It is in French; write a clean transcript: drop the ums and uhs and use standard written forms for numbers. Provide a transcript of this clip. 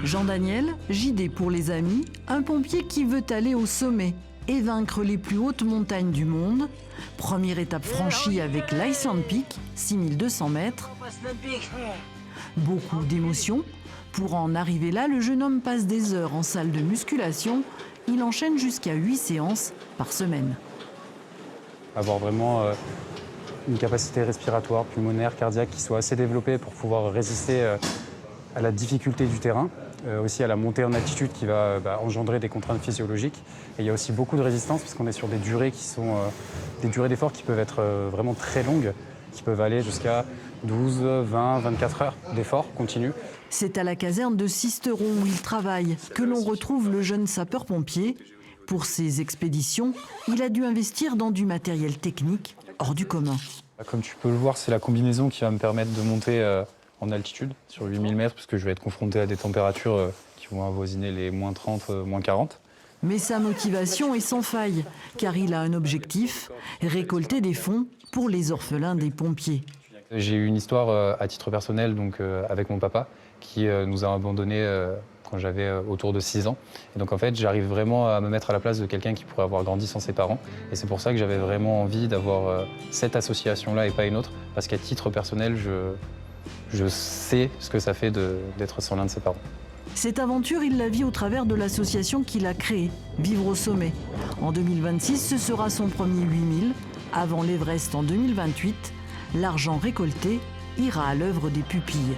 Jean-Daniel, JD pour les amis, un pompier qui veut aller au sommet et vaincre les plus hautes montagnes du monde. Première étape franchie avec l'Iceland Peak, 6200 mètres. Beaucoup d'émotions. Pour en arriver là, le jeune homme passe des heures en salle de musculation. Il enchaîne jusqu'à 8 séances par semaine. Avoir vraiment une capacité respiratoire, pulmonaire, cardiaque qui soit assez développée pour pouvoir résister à la difficulté du terrain, aussi à la montée en altitude qui va engendrer des contraintes physiologiques. Et il y a aussi beaucoup de résistance parce qu'on est sur des durées qui sont des durées d'effort qui peuvent être vraiment très longues, qui peuvent aller jusqu'à 12, 20, 24 heures d'effort continu. C'est à la caserne de Sisteron où il travaille que l'on retrouve le jeune sapeur-pompier. Pour ses expéditions, il a dû investir dans du matériel technique hors du commun. Comme tu peux le voir, c'est la combinaison qui va me permettre de monter en altitude sur 8000 mètres parce que je vais être confronté à des températures qui vont avoisiner les moins 30, moins 40. Mais sa motivation est sans faille, car il a un objectif, récolter des fonds pour les orphelins des pompiers. J'ai eu une histoire à titre personnel donc, avec mon papa qui nous a abandonnés quand j'avais autour de 6 ans. Et donc en fait, j'arrive vraiment à me mettre à la place de quelqu'un qui pourrait avoir grandi sans ses parents. Et c'est pour ça que j'avais vraiment envie d'avoir cette association-là et pas une autre, parce qu'à titre personnel, je sais ce que ça fait d'être sans l'un de ses parents. Cette aventure, il la vit au travers de l'association qu'il a créée, Vivre au sommet. En 2026, ce sera son premier 8000. Avant l'Everest en 2028, l'argent récolté ira à l'œuvre des pupilles.